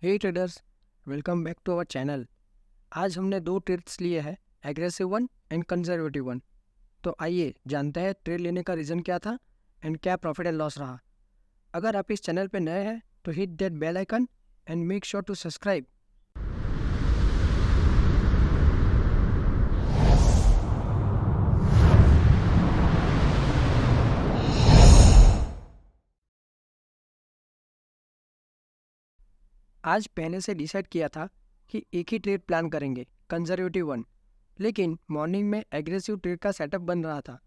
Hey traders, welcome back to our channel. आज हमने दो ट्रेड्स लिए हैं, aggressive one and conservative one. तो आइए जानते हैं ट्रेड लेने का रीज़न क्या था एंड क्या प्रॉफिट एंड लॉस रहा। अगर आप इस चैनल पे नए हैं तो hit that bell icon and make sure to subscribe. आज पहले से डिसाइड किया था कि एक ही ट्रेड प्लान करेंगे, कंजर्वेटिव वन, लेकिन मॉर्निंग में एग्रेसिव ट्रेड का सेटअप बन रहा था,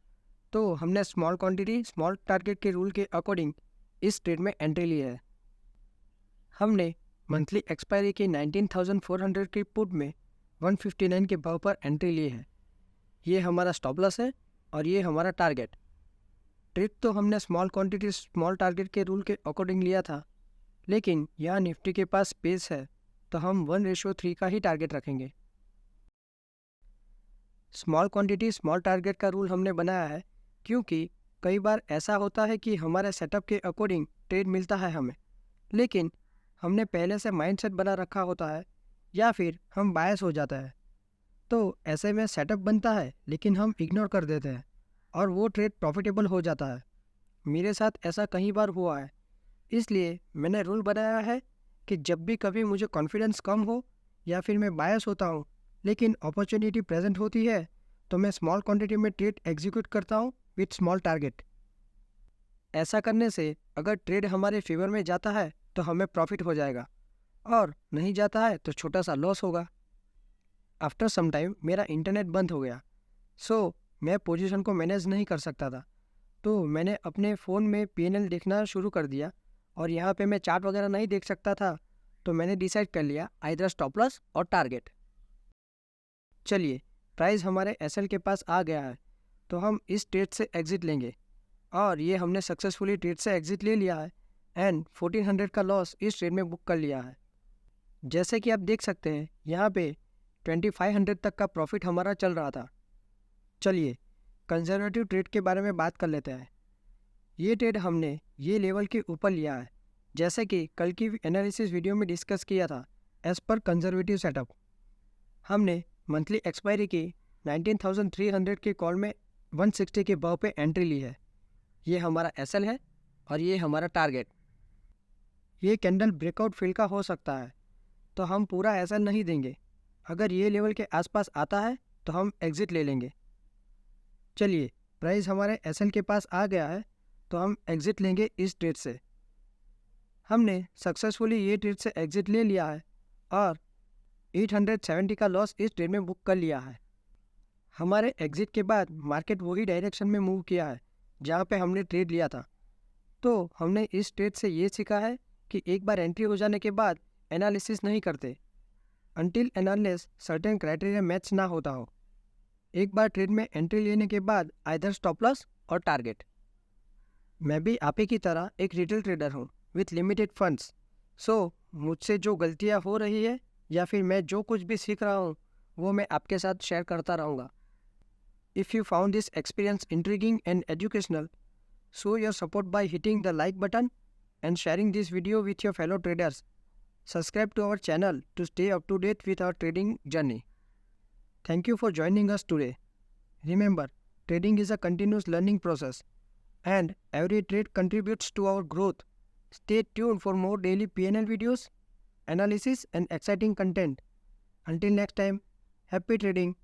तो हमने स्मॉल क्वांटिटी स्मॉल टारगेट के रूल के अकॉर्डिंग इस ट्रेड में एंट्री ली है। हमने मंथली एक्सपायरी की 19,400 की पुट में 159 के भाव पर एंट्री ली है। ये हमारा स्टॉप लॉस है और ये हमारा टारगेट। ट्रेड तो हमने स्मॉल क्वांटिटी स्मॉल टारगेट के रूल के अकॉर्डिंग लिया था, लेकिन यहाँ निफ्टी के पास स्पेस है तो हम 1:3 का ही टारगेट रखेंगे। स्मॉल क्वांटिटी स्मॉल टारगेट का रूल हमने बनाया है क्योंकि कई बार ऐसा होता है कि हमारे सेटअप के अकॉर्डिंग ट्रेड मिलता है हमें, लेकिन हमने पहले से माइंडसेट बना रखा होता है या फिर हम बायस हो जाता है, तो ऐसे में सेटअप बनता है लेकिन हम इग्नोर कर देते हैं और वो ट्रेड प्रॉफिटेबल हो जाता है। मेरे साथ ऐसा कई बार हुआ है, इसलिए मैंने रूल बनाया है कि जब भी कभी मुझे कॉन्फिडेंस कम हो या फिर मैं बायस होता हूँ लेकिन अपॉर्चुनिटी प्रेजेंट होती है तो मैं स्मॉल क्वांटिटी में ट्रेड एग्जीक्यूट करता हूँ विथ स्मॉल टारगेट। ऐसा करने से अगर ट्रेड हमारे फेवर में जाता है तो हमें प्रॉफिट हो जाएगा और नहीं जाता है तो छोटा सा लॉस होगा। आफ्टर सम टाइम मेरा इंटरनेट बंद हो गया, सो मैं पोजीशन को मैनेज नहीं कर सकता था, तो मैंने अपने फ़ोन में पीएनएल देखना शुरू कर दिया और यहाँ पे मैं चार्ट वगैरह नहीं देख सकता था, तो मैंने डिसाइड कर लिया आइदर स्टॉप लॉस और टारगेट। चलिए, प्राइस हमारे एसएल के पास आ गया है तो हम इस ट्रेड से एग्जिट लेंगे और ये हमने सक्सेसफुली ट्रेड से एग्जिट ले लिया है एंड 1400 का लॉस इस ट्रेड में बुक कर लिया है। जैसे कि आप देख सकते हैं यहाँ पे 2500 तक का प्रॉफिट हमारा चल रहा था। चलिए कंजर्वेटिव ट्रेड के बारे में बात कर लेते हैं। ये ट्रेड हमने ये लेवल के ऊपर लिया है, जैसे कि कल की एनालिसिस वीडियो में डिस्कस किया था। एज पर कंजर्वेटिव सेटअप हमने मंथली एक्सपायरी की 19,300 के कॉल में 160 के भाव पे एंट्री ली है। ये हमारा एसएल है और ये हमारा टारगेट। ये कैंडल ब्रेकआउट फील का हो सकता है तो हम पूरा एसएल नहीं देंगे, अगर ये लेवल के आसपास आता है तो हम एग्जिट ले लेंगे। चलिए, प्राइस हमारे एसएल के पास आ गया है तो हम एग्जिट लेंगे इस ट्रेड से। हमने सक्सेसफुली ये ट्रेड से एग्जिट ले लिया है और 870 का लॉस इस ट्रेड में बुक कर लिया है। हमारे एग्जिट के बाद मार्केट वही डायरेक्शन में मूव किया है जहाँ पे हमने ट्रेड लिया था, तो हमने इस ट्रेड से ये सीखा है कि एक बार एंट्री हो जाने के बाद एनालिसिस नहीं करते until and unless certain criteria match ना होता हो। एक बार ट्रेड में एंट्री लेने के बाद आइदर स्टॉप लॉस और टारगेट। मैं भी आप ही की तरह एक रिटेल ट्रेडर हूँ विथ लिमिटेड फंड्स, सो मुझसे जो गलतियाँ हो रही है या फिर मैं जो कुछ भी सीख रहा हूँ वो मैं आपके साथ शेयर करता रहूँगा। If you found this experience intriguing and educational, show your support by hitting the like button and sharing this video with your fellow traders. Subscribe to our channel to stay up to date with our trading journey. Thank you for joining us today. Remember, trading is a continuous learning process and every trade contributes to our growth. Stay tuned for more daily PNL videos, analysis and exciting content. Until next time, happy trading.